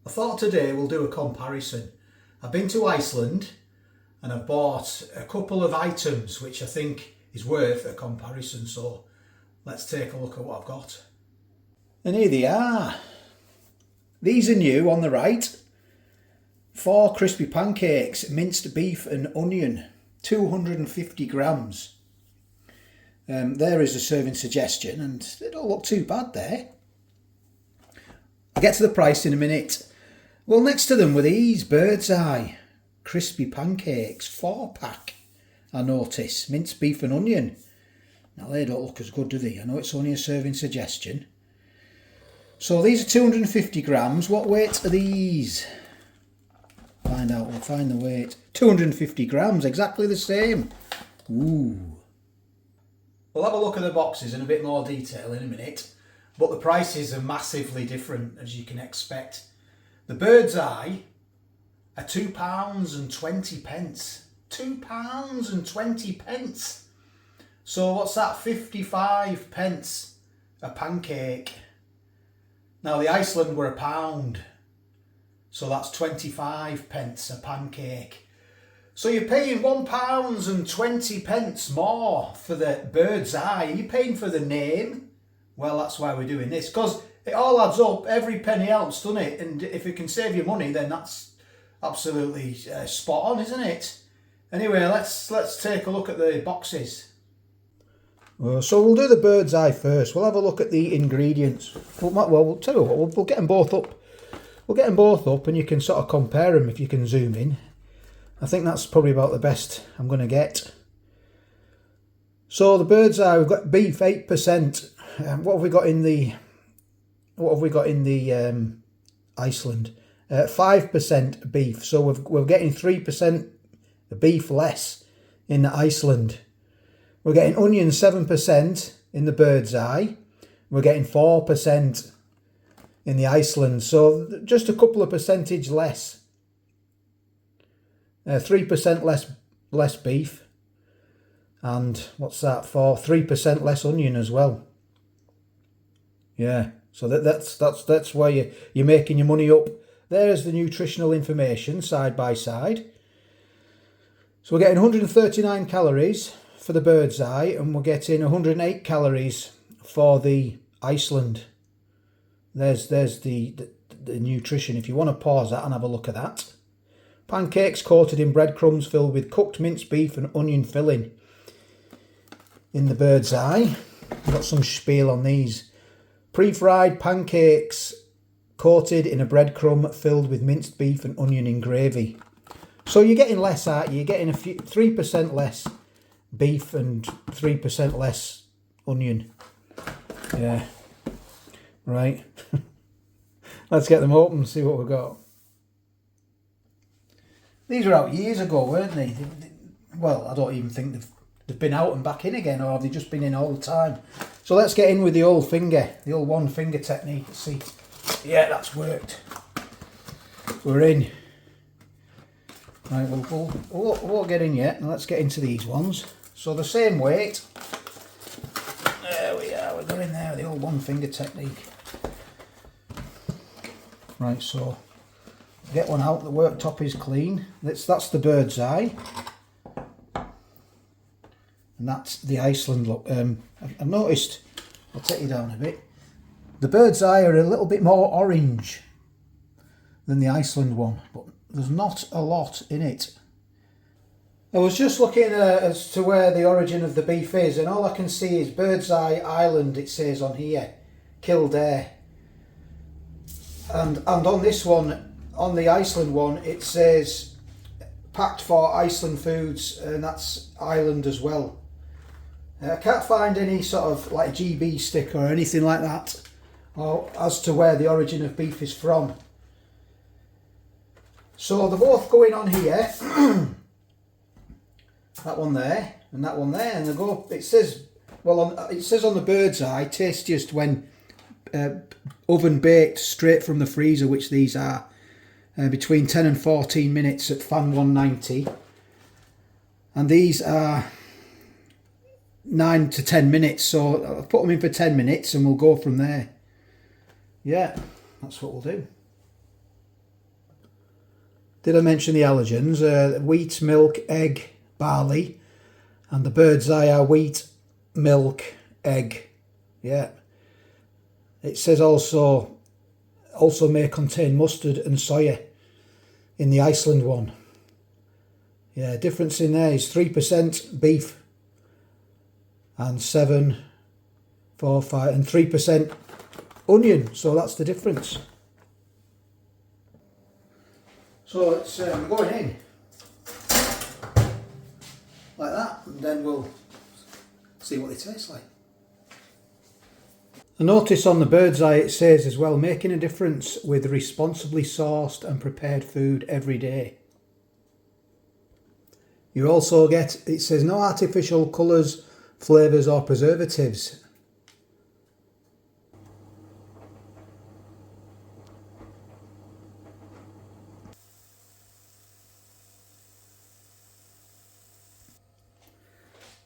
I thought today we'll do a comparison. I've been to Iceland and I've bought a couple of items which I think is worth a comparison, so let's take a look at what I've got. And here they are. These are new on the right. 4 crispy pancakes, minced beef and onion, 250 grams. There is a serving suggestion and they don't look too bad there. I'll get to the price in a minute. Well, next to them were these Bird's Eye crispy pancakes, 4-pack, I notice, minced beef and onion. Now they don't look as good, do they? I know it's only a serving suggestion. So these are 250 grams. What weight are these? Find out, we'll find the weight. 250 grams, exactly the same. Ooh. We'll have a look at the boxes in a bit more detail in a minute, but the prices are massively different, as you can expect. The Bird's Eye are £2.20. £2.20. So what's that? 55 pence a pancake. Now the Iceland were £1, so that's 25 pence a pancake. So you're paying £1.20 more for the Bird's Eye. Are you paying for the name? Well, that's why we're doing this, because it all adds up. Every penny helps, doesn't it? And if it can save you money, then that's absolutely spot on, isn't it? Anyway, let's take a look at the boxes. So we'll do the Bird's Eye first. We'll have a look at the ingredients. We'll tell you what, we'll get them both up. We'll get them both up and you can sort of compare them if you can zoom in. I think that's probably about the best I'm going to get. So the Bird's Eye, we've got beef 8%. What have we got in the Iceland? 5% beef. So we're getting 3% beef less in the Iceland. We're getting onion 7% in the Bird's Eye. We're getting 4% in the Iceland. So just a couple of percentage less. 3% less beef. And what's that for? 3% less onion as well. Yeah, so that's where you're making your money up. There's the nutritional information side by side. So we're getting 139 calories for the Bird's Eye and we're getting 108 calories for the Iceland. There's the nutrition if you want to pause that and have a look at that. Pancakes coated in breadcrumbs filled with cooked minced beef and onion filling. In the Bird's Eye, we've got some spiel on these. Pre-fried pancakes coated in a breadcrumb filled with minced beef and onion in gravy. So you're getting less, aren't you? You're getting 3% less beef and 3% less onion. Yeah. Right. Let's get them open and see what we've got. These were out years ago, weren't they? Well, I don't even think they've been out and back in again, or have they just been in all the time? So let's get in with the old finger, the old one finger technique. Let's see. Yeah, that's worked. We're in. Right, we'll get in yet. Now let's get into these ones. So the same weight. There we are. We're going there with the old one finger technique. Right, so get one out. The worktop is clean. That's the Bird's Eye. And that's the Iceland look. I've noticed, I'll take you down a bit, the Bird's Eye are a little bit more orange than the Iceland one, but there's not a lot in it. I was just looking as to where the origin of the beef is, and all I can see is Bird's Eye Island, it says on here, Kildare. And on this one, on the Iceland one, it says packed for Iceland Foods, and that's Ireland as well. I can't find any sort of like GB stick or anything like that, or as to where the origin of beef is from. So they're both going on here. That one there and that one there, and they go. It says, well, it says on the Bird's Eye, tastiest when oven baked straight from the freezer, which these are, between 10 and 14 minutes at fan 190, and these are 9 to 10 minutes, so I'll put them in for 10 minutes and we'll go from there. Yeah, that's what we'll do. Did I mention the allergens? Wheat, milk, egg, barley, and the bird's eye are wheat, milk, egg. Yeah. It says also may contain mustard and soya in the Iceland one. Yeah, difference in there is 3% beef and 7, 4, 5 and 3% onion. So that's the difference. So it's going in like that, and then we'll see what they taste like. I notice on the bird's eye it says as well, making a difference with responsibly sourced and prepared food every day. You also get, it says no artificial colours, flavours or preservatives.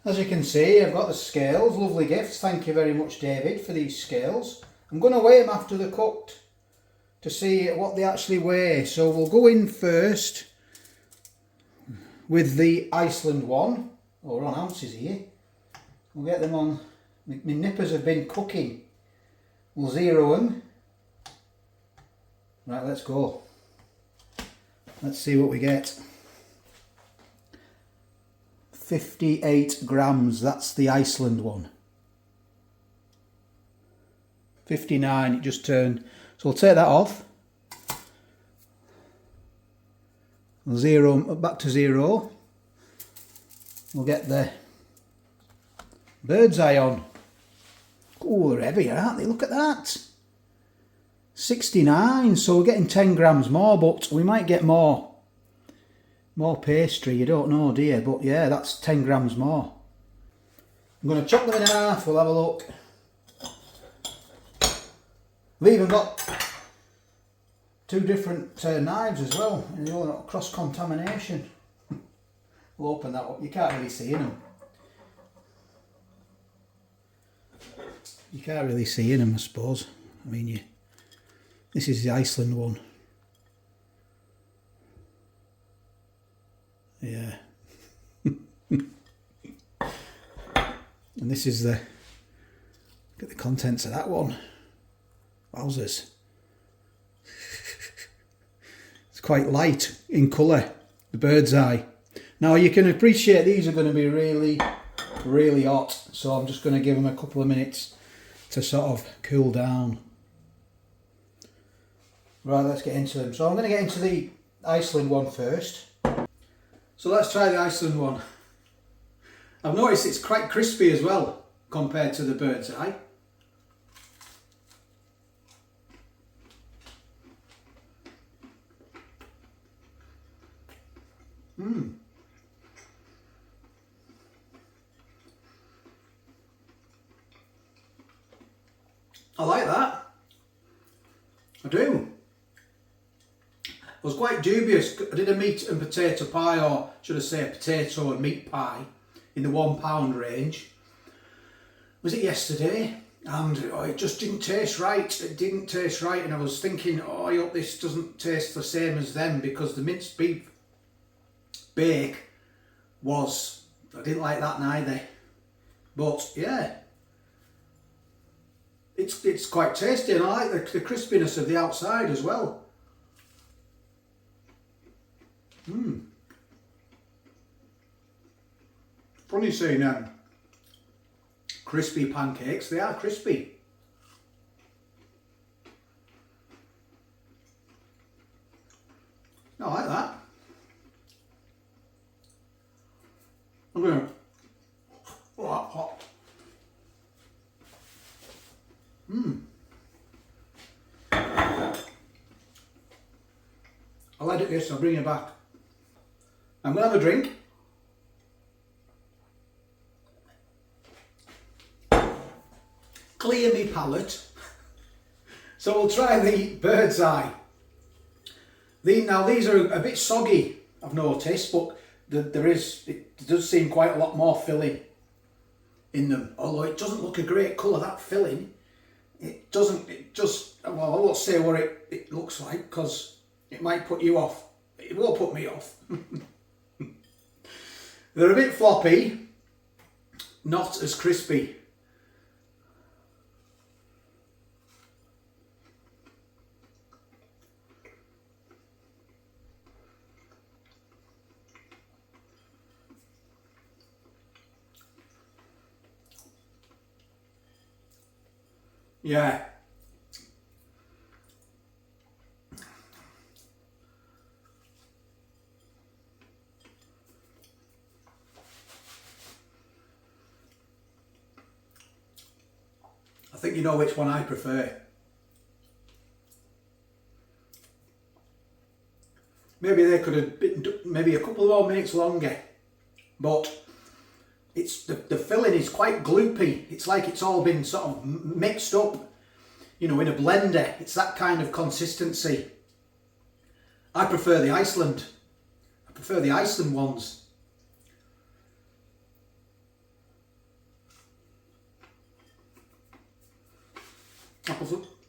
As you can see, I've got the scales, lovely gifts. Thank you very much, David, for these scales. I'm going to weigh them after they're cooked to see what they actually weigh. So we'll go in first with the Iceland one. Oh, we're on ounces here. We'll get them on. My nippers have been cooking. We'll zero them. Right, let's go. Let's see what we get. 58 grams, that's the Iceland one. 59, it just turned. So we'll take that off. We'll zero, back to zero. We'll get the bird's eye on. Oh, they're heavy, aren't they? Look at that. 69, so we're getting 10 grams more, but we might get more pastry, you don't know, do you? But yeah, that's 10 grams more. I'm going to chop them in half, we'll have a look. We've even got two different knives as well, and they're all cross-contamination. We'll open that up, you can't really see in them. You can't really see in them, I suppose. I mean, this is the Iceland one. Yeah. And this is look at the contents of that one. Wowzers. It's quite light in colour, the bird's eye. Now you can appreciate these are going to be really, really hot. So I'm just going to give them a couple of minutes to sort of cool down. Right, let's get into them. So I'm going to get into the Iceland one first. So let's try the Iceland one. I've noticed it's quite crispy as well compared to the bird's eye. I like that. I do. I was quite dubious. I did a meat and potato pie, or should I say a potato and meat pie, in the £1 range. Was it yesterday? And it just didn't taste right. It didn't taste right, and I was thinking, oh, I hope this doesn't taste the same as them, because the minced beef bake was, I didn't like that neither. But yeah, it's quite tasty, and I like the crispiness of the outside as well. Funny saying crispy pancakes, they are crispy. I like that. I'm going to, oh, that's hot. I'll edit this, I'll bring it back. I'm going to have a drink. Clear me palate. So we'll try the bird's eye. Now these are a bit soggy, I've noticed, but it does seem quite a lot more filling in them. Although it doesn't look a great colour, that filling. It just, well, I won't say what it looks like, because it might put you off. It won't put me off. They're a bit floppy, not as crispy. Yeah. I think you know which one I prefer. Maybe they could have been maybe a couple more minutes longer, but it's the filling is quite gloopy. It's like it's all been sort of mixed up, you know, in a blender. It's that kind of consistency. I prefer the Iceland. I prefer the Iceland ones.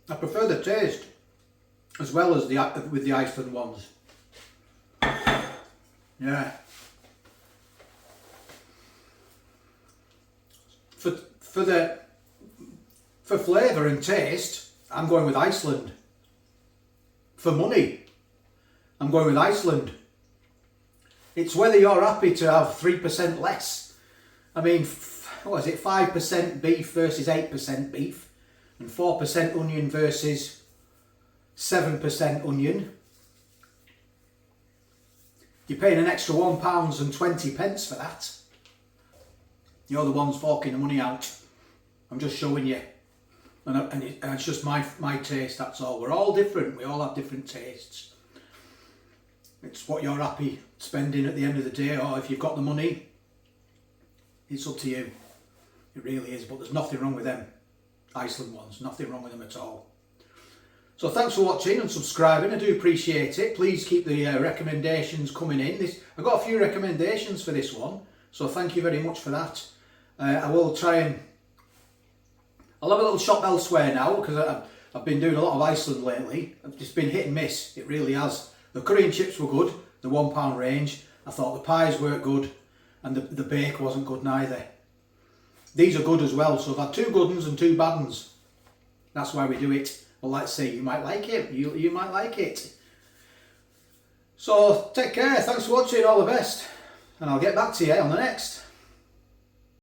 I prefer the taste as well as with the Iceland ones. Yeah. For flavour and taste, I'm going with Iceland. For money, I'm going with Iceland. It's whether you're happy to have 3% less. I mean, what is it, 5% beef versus 8% beef, and 4% onion versus 7% onion. You're paying an extra £1.20 for that. You're the ones forking the money out. I'm just showing you. And it's just my taste, that's all. We're all different. We all have different tastes. It's what you're happy spending at the end of the day, or if you've got the money, it's up to you. It really is, but there's nothing wrong with them Iceland ones. Nothing wrong with them at all. So thanks for watching and subscribing. I do appreciate it. Please keep the recommendations coming in. I've got a few recommendations for this one, so thank you very much for that. I will try and... I'll have a little shop elsewhere now, because I've been doing a lot of Iceland lately. It's just been hit and miss. It really has. The curry and chips were good, the £1 range. I thought the pies weren't good, and the bake wasn't good neither. These are good as well, so I've had 2 good ones and 2 bad ones. That's why we do it. Well, let's see, you might like it. You might like it. So, take care. Thanks for watching. All the best. And I'll get back to you on the next.